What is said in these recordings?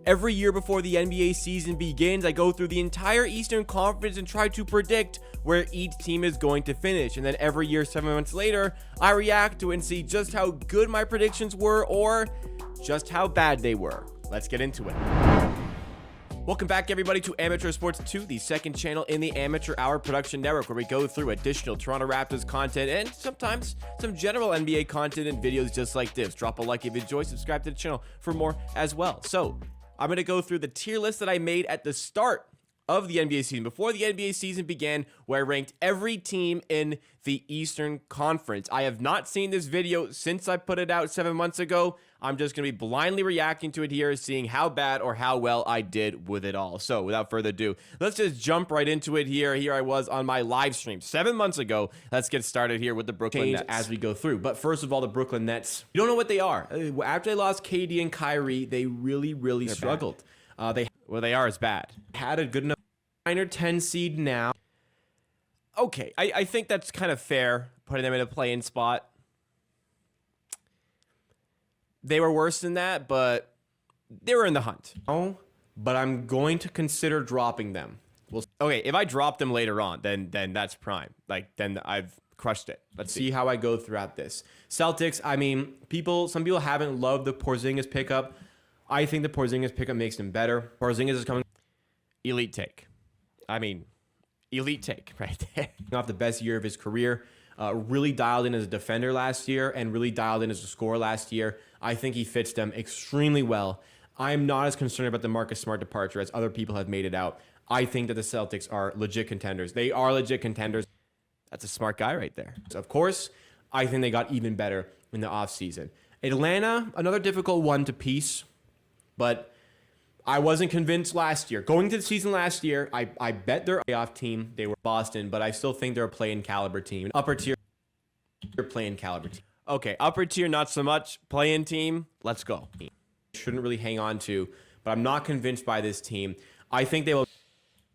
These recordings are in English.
Every year before the NBA season begins, I go through the entire Eastern Conference and try to predict where each team is going to finish. And then every year, 7 months later, I react to it and see just how good my predictions were or just how bad they were. Let's get into it. Welcome back, everybody, to Amateur Sports 2, the second channel in the Amateur Hour Production Network, where we go through additional Toronto Raptors content and sometimes some general NBA content and videos just like this. Drop a like if you enjoy, subscribe to the channel for more as well. So, I'm going to go through the tier list that I made at the start of the NBA season, before the NBA season began, where I ranked every team in the Eastern Conference. I have not seen this video since I put it out 7 months ago. I'm just going to be blindly reacting to it here, seeing how bad or how well I did with it all. So without further ado, let's just jump right into it here. Here I was on my live stream 7 months ago. Let's get started here with the Brooklyn Nets as we go through. But first of all, the Brooklyn Nets, you don't know what they are. After they lost KD and Kyrie, they really struggled. They are as bad. Had a good enough 9 or 10 seed now. Okay, I think that's kind of fair, putting them in a play-in spot. They were worse than that, but they were in the hunt. Oh, but I'm going to consider dropping them. Okay, if I drop them later on, then that's prime. Then I've crushed it. Let's see how I go throughout this. Celtics, I mean, some people haven't loved the Porzingis pickup. I think the Porzingis pickup makes them better. Porzingis is coming. Elite take. I mean, elite take right there. Off the best year of his career. Really dialed in as a defender last year and really dialed in as a scorer last year. I think he fits them extremely well. I'm not as concerned about the Marcus Smart departure as other people have made it out. I think that the Celtics are legit contenders. They are legit contenders. That's a smart guy right there. So of course, I think they got even better in the offseason. Atlanta, another difficult one to piece, but I wasn't convinced last year. Going to the season last year, I bet they're a playoff team. They were Boston, but I still think they're a play-in caliber team. Upper tier, play-in caliber team. Okay, upper tier, not so much. Play-in team, let's go. Shouldn't really hang on to, but I'm not convinced by this team. I think they will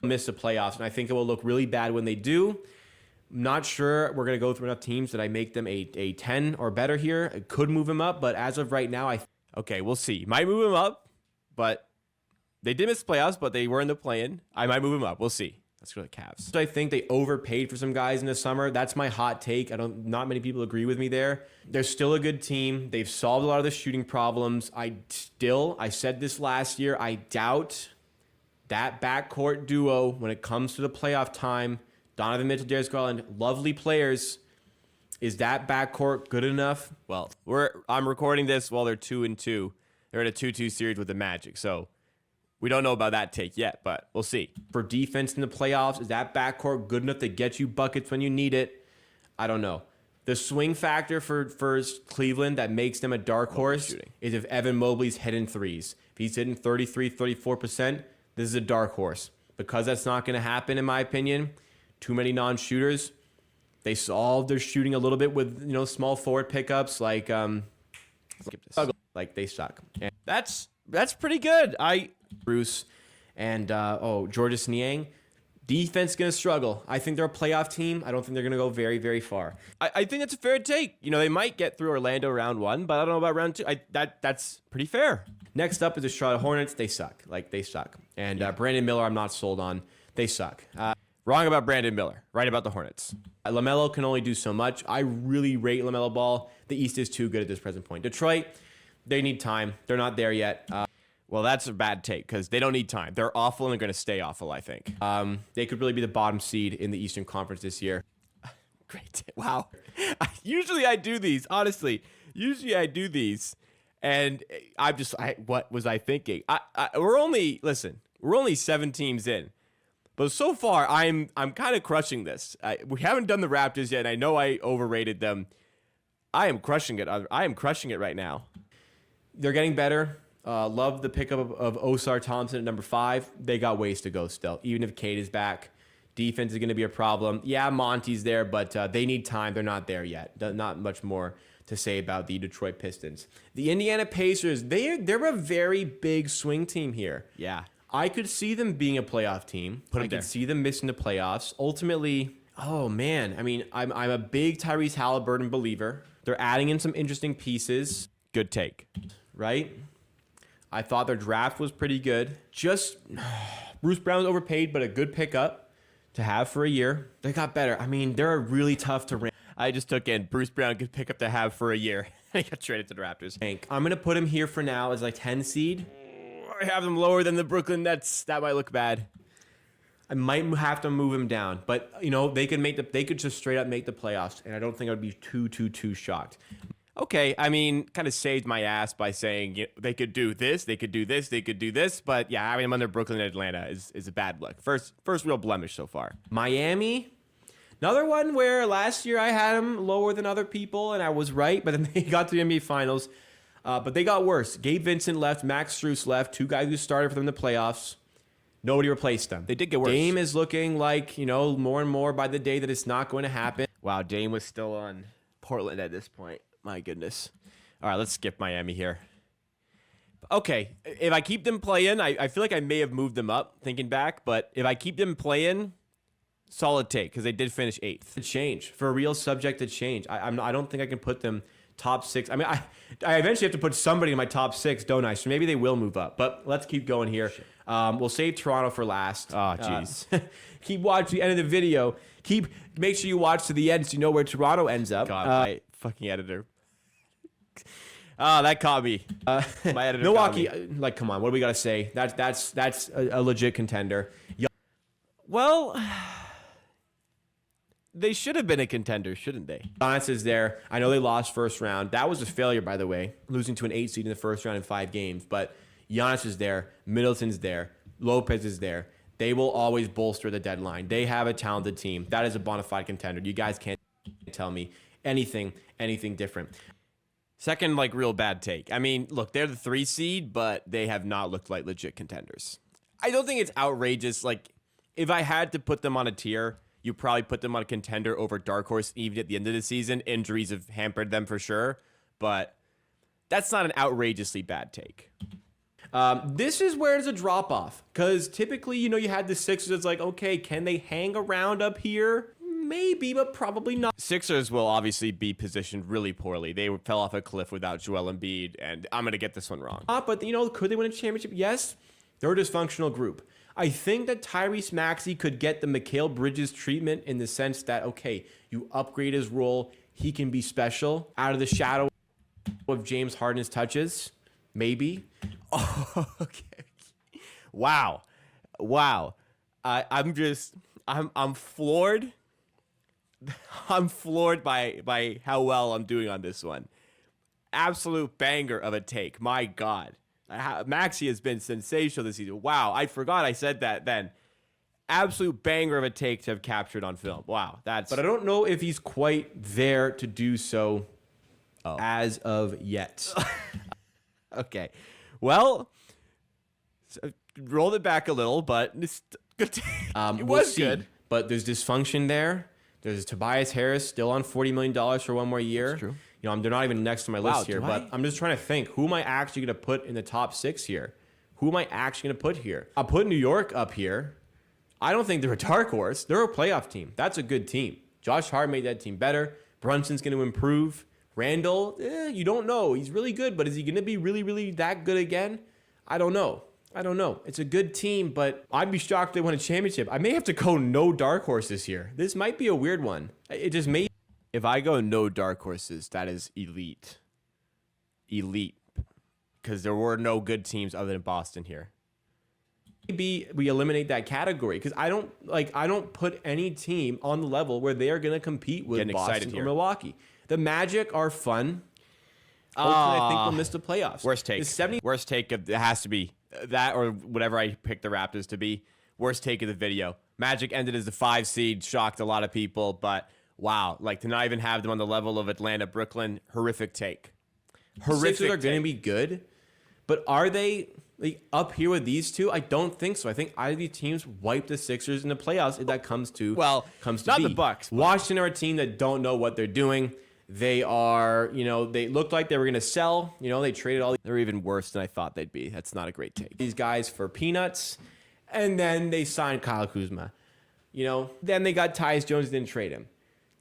miss the playoffs, and I think it will look really bad when they do. Not sure we're going to go through enough teams that I make them a 10 or better here. It could move them up, but as of right now, okay, we'll see. Might move them up, but they did miss playoffs, but they were in the play-in. I might move them up. We'll see. Let's go to the Cavs. So I think they overpaid for some guys in the summer. That's my hot take. Not many people agree with me there. They're still a good team. They've solved a lot of the shooting problems. I said this last year, I doubt that backcourt duo when it comes to the playoff time. Donovan Mitchell, Darius Garland, lovely players. Is that backcourt good enough? Well, I'm recording this while they're 2-2. They're in a 2-2 series with the Magic, so we don't know about that take yet, but we'll see. For defense in the playoffs, is that backcourt good enough to get you buckets when you need it? I don't know. The swing factor for Cleveland that makes them a dark horse is if Evan Mobley's hitting threes. If he's hitting 33, 34%, this is a dark horse. Because that's not going to happen, in my opinion. Too many non-shooters. They solved their shooting a little bit with small forward pickups like skip this. Like they suck. And that's pretty good. Bruce and Georges Niang. Defense going to struggle. I think they're a playoff team. I don't think they're going to go very, very far. I think that's a fair take. They might get through Orlando round 1, but I don't know about round 2. That's pretty fair. Next up is the Charlotte Hornets. They suck. They suck. And Brandon Miller, I'm not sold on. They suck. Wrong about Brandon Miller. Right about the Hornets. LaMelo can only do so much. I really rate LaMelo Ball. The East is too good at this present point. Detroit, they need time. They're not there yet. Well, that's a bad take because they don't need time. They're awful and they're going to stay awful, I think. They could really be the bottom seed in the Eastern Conference this year. Great. Wow. Usually I do these, honestly. Usually I do these. And what was I thinking? We're only 7 teams in. But so far, I'm kind of crushing this. We haven't done the Raptors yet. And I know I overrated them. I am crushing it. I am crushing it right now. They're getting better. Love the pickup of Osar Thompson at number 5. They got ways to go still. Even if Cade is back, defense is going to be a problem. Yeah, Monty's there, but they need time. They're not there yet. Not much more to say about the Detroit Pistons. The Indiana Pacers, they're a very big swing team here. Yeah. I could see them being a playoff team. I could see them missing the playoffs. Ultimately, oh man, I mean, I'm a big Tyrese Halliburton believer. They're adding in some interesting pieces. Good take. Right? I thought their draft was pretty good. Just Bruce Brown's overpaid, but a good pickup to have for a year. They got better. I mean, they're really tough to rank. I just took in Bruce Brown, good pickup to have for a year. He got traded to the Raptors. I'm going to put him here for now as like 10 seed. I have them lower than the Brooklyn Nets. That might look bad. I might have to move him down, but you know, they could just straight up make the playoffs, and I don't think I would be too shocked. Okay, I mean, kind of saved my ass by saying, you know, they could do this, they could do this, they could do this, but yeah, having them under Brooklyn and Atlanta is a bad look. First real blemish so far. Miami, another one where last year I had them lower than other people, and I was right, but then they got to the NBA Finals, but they got worse. Gabe Vincent left, Max Strus left, two guys who started for them in the playoffs. Nobody replaced them. They did get worse. Dame is looking like, you know, more and more by the day that it's not going to happen. Wow, Dame was still on Portland at this point. My goodness. All right, let's skip Miami here. Okay, if I keep them playing, I feel like I may have moved them up, thinking back. But if I keep them playing, solid take, because they did finish 8th. To change, for a real subject to change. I don't think I can put them top 6. I mean, I eventually have to put somebody in my top 6, don't I? So maybe they will move up. But let's keep going here. We'll save Toronto for last. Oh, jeez. Keep watching the end of the video. Make sure you watch to the end so you know where Toronto ends up. God, my fucking editor. That caught me. My editor. Milwaukee, like, come on, what do we gotta say? That's a legit contender. Well, they should have been a contender, shouldn't they? Giannis is there. I know they lost first round. That was a failure, by the way, losing to an 8 seed in the first round in 5 games. But Giannis is there. Middleton's there. Lopez is there. They will always bolster the deadline. They have a talented team. That is a bona fide contender. You guys can't tell me anything different. Second, like, real bad take. I mean, look, they're the 3 seed, but they have not looked like legit contenders. I don't think it's outrageous. Like, if I had to put them on a tier, you probably put them on a contender over dark horse even at the end of the season. Injuries have hampered them for sure, but that's not an outrageously bad take. This is where there's a drop-off, because typically, you know, you had the Sixers. It's like, okay, can they hang around up here? Maybe, but probably not. Sixers will obviously be positioned really poorly. They fell off a cliff without Joel Embiid, and I'm going to get this one wrong. But, you know, could they win a championship? Yes. They're a dysfunctional group. I think that Tyrese Maxey could get the Mikal Bridges treatment in the sense that, okay, you upgrade his role. He can be special out of the shadow of James Harden's touches. Maybe. Oh, okay. Wow. I'm floored. I'm floored by how well I'm doing on this one. Absolute banger of a take. My God. Maxey has been sensational this season. Wow. I forgot I said that then. Absolute banger of a take to have captured on film. Wow. But I don't know if he's quite there to do so as of yet. Okay. Well, rolled it back a little, but it's good. It was good. But there's dysfunction there. There's Tobias Harris still on $40 million for one more year. That's true. You know, they're not even next to my list here, but I'm just trying to think, who am I actually going to put in the top 6 here? Who am I actually going to put here? I'll put New York up here. I don't think they're a dark horse. They're a playoff team. That's a good team. Josh Hart made that team better. Brunson's going to improve. Randall, you don't know. He's really good, but is he going to be really, really that good again? I don't know. It's a good team, but I'd be shocked if they win a championship. I may have to go no dark horses here. This might be a weird one. It just may. If I go no dark horses, that is elite. Elite. Because there were no good teams other than Boston here. Maybe we eliminate that category, because I don't put any team on the level where they are going to compete with Boston or Milwaukee. The Magic are fun. Hopefully, I think they'll miss the playoffs. Worst take. Worst take of it has to be that, or whatever I picked the Raptors to be. Worst take of the video. Magic ended as the 5 seed, shocked a lot of people, but wow, like to not even have them on the level of Atlanta, Brooklyn, horrific take. Horrific. Sixers are going to be good, but are they up here with these two? I don't think so. I think either of these teams wipe the Sixers in the playoffs if that comes to not the Bucks. Washington are a team that don't know what they're doing. They are, they looked like they were going to sell. They traded all. They're even worse than I thought they'd be. That's not a great take. These guys for peanuts, and then they signed Kyle Kuzma. Then they got Tyus Jones, didn't trade him.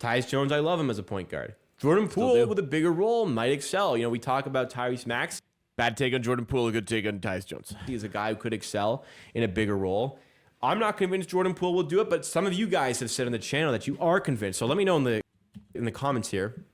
Tyus Jones, I love him as a point guard. Jordan Poole with a bigger role might excel. We talk about Tyrese Maxey. Bad take on Jordan Poole, a good take on Tyus Jones. He's a guy who could excel in a bigger role. I'm not convinced Jordan Poole will do it, but some of you guys have said on the channel that you are convinced. So let me know in the comments here.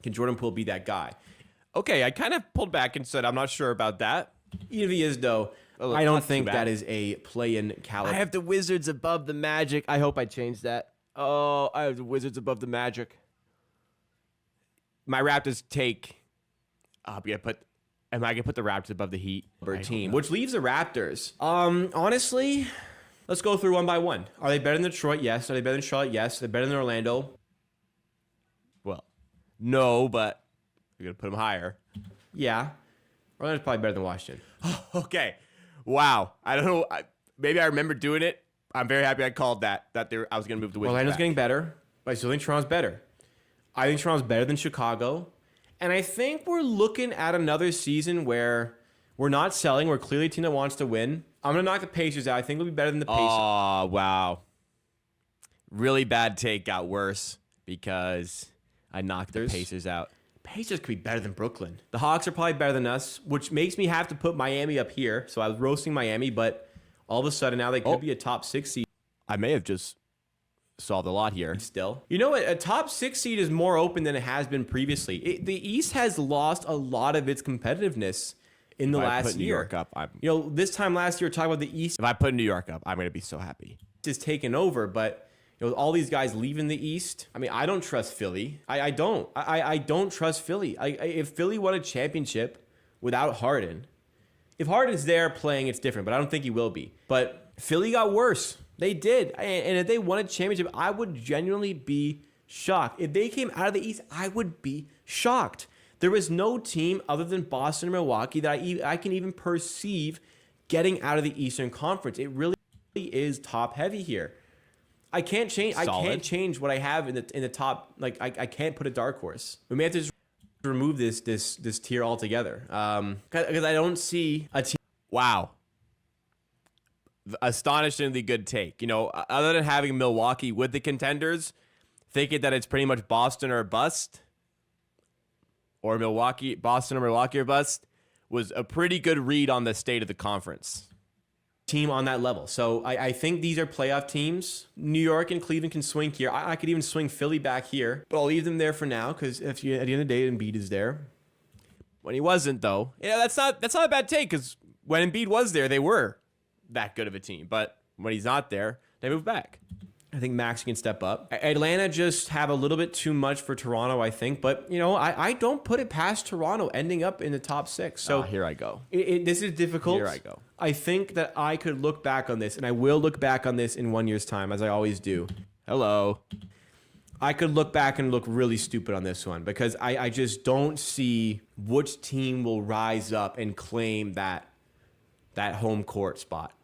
Can Jordan Poole be that guy? Okay, I kind of pulled back and said I'm not sure about that. Even if he is, though, I don't think that is a play-in caliber. I have the Wizards above the Magic. I hope I changed that. Oh, I have the Wizards above the Magic. My Raptors take. Am I gonna put the Raptors above the Heat team, which leaves the Raptors? Honestly, let's go through one by one. Are they better than Detroit? Yes. Are they better than Charlotte? Yes. Are they better than Orlando? Well, no, but we're gonna put them higher. Yeah, Orlando's probably better than Washington. Okay, wow. I don't know. Maybe I remember doing it. I'm very happy I called that. I was gonna move the Wizards. Orlando's getting better, but I still think Toronto's better. I think Toronto's better than Chicago. And I think we're looking at another season where we're not selling. We're clearly a team that wants to win. I'm going to knock the Pacers out. I think we'll be better than the Pacers. Oh, wow. Really bad take got worse because I knocked the Pacers out. Pacers could be better than Brooklyn. The Hawks are probably better than us, which makes me have to put Miami up here. So I was roasting Miami, but all of a sudden now they could be a top 6 seed. I may have just solved a lot here. Still, you know what? A top 6 seed is more open than it has been previously. The East has lost a lot of its competitiveness in the last year. New York up, this time last year, we're talking about the East. If I put New York up, I'm going to be so happy. It's taken over, but all these guys leaving the East. I mean, I don't trust Philly. I don't. I don't trust Philly. If Philly won a championship without Harden, if Harden's there playing, it's different, but I don't think he will be. But Philly got worse. They did. And if they won a championship, I would genuinely be shocked. If they came out of the East, I would be shocked. There is no team other than Boston or Milwaukee that I can even perceive getting out of the Eastern Conference. It really is top heavy here. I can't change. Solid. I can't change what I have in the top. Like I can't put a dark horse. We may have to just remove this tier altogether. Because I don't see a team. Wow. Astonishingly good take. Other than having Milwaukee with the contenders, thinking that it's pretty much Boston or bust, or Boston or Milwaukee or bust, was a pretty good read on the state of the conference. Team on that level. So I think these are playoff teams. New York and Cleveland can swing here. I could even swing Philly back here, but I'll leave them there for now because at the end of the day, Embiid is there. When he wasn't, though, that's not a bad take because when Embiid was there, they were that good of a team, but when he's not there, they move back. I think Max can step up. Atlanta just have a little bit too much for Toronto, I think, but I don't put it past Toronto ending up in the top 6. So here I go. This is difficult. Here I go. I think that I could look back on this, and I will look back on this in 1 year's time, as I always do. Hello. I could look back and look really stupid on this one because I just don't see which team will rise up and claim that home court spot.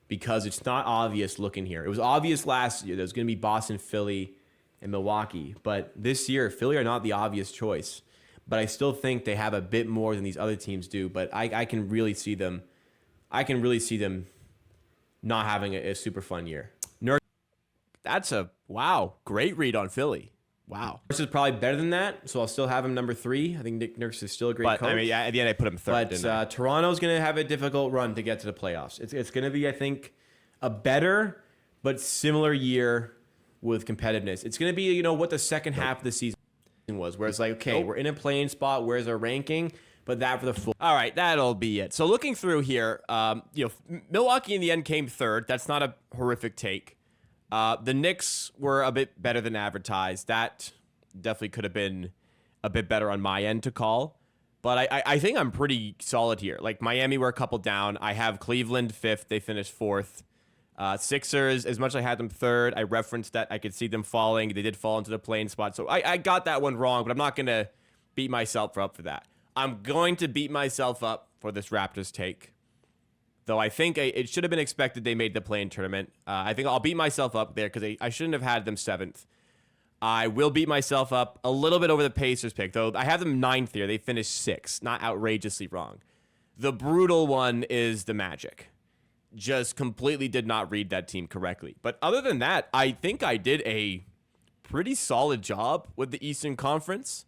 Because it's not obvious looking here. It was obvious last year. There's going to be Boston, Philly, and Milwaukee. But this year, Philly are not the obvious choice. But I still think they have a bit more than these other teams do. But I can really see them. I can really see them not having a super fun year. That's a great read on Philly. Wow. Nurse is probably better than that, so I'll still have him number 3. I think Nick Nurse is still a great coach. I mean, at the end, I put him 3rd. But Toronto's going to have a difficult run to get to the playoffs. It's going to be, I think, a better but similar year with competitiveness. It's going to be, what the second half of the season was, where it's like, okay, we're in a playing spot. Where's our ranking? But that for the full. All right, that'll be it. So looking through here, Milwaukee in the end came 3rd. That's not a horrific take. The Knicks were a bit better than advertised. That definitely could have been a bit better on my end to call. But I think I'm pretty solid here. Like Miami were a couple down. I have Cleveland 5th. They finished 4th. Sixers, as much as I had them 3rd, I referenced that I could see them falling. They did fall into the playing spot. So I got that one wrong, but I'm not going to beat myself up for that. I'm going to beat myself up for this Raptors take. Though I think it should have been expected they made the play-in tournament. I think I'll beat myself up there because I shouldn't have had them 7th. I will beat myself up a little bit over the Pacers pick, though I have them 9th here. They finished 6th. Not outrageously wrong. The brutal one is the Magic. Just completely did not read that team correctly. But other than that, I think I did a pretty solid job with the Eastern Conference.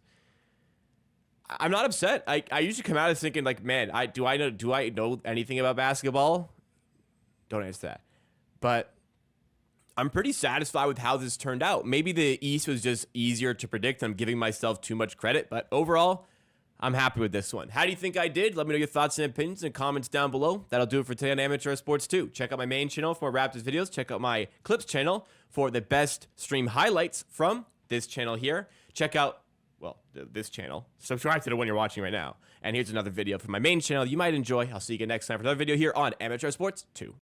I'm not upset. I usually come out of thinking like, man, do I know anything about basketball? Don't answer that. But I'm pretty satisfied with how this turned out. Maybe the East was just easier to predict. I'm giving myself too much credit, but overall, I'm happy with this one. How do you think I did? Let me know your thoughts and opinions in comments down below. That'll do it for today on Amateur Sports 2. Check out my main channel for more Raptors videos. Check out my Clips channel for the best stream highlights from this channel here. Check out, well, this channel. Subscribe to the one you're watching right now. And here's another video from my main channel you might enjoy. I'll see you again next time for another video here on Amateur Sports 2.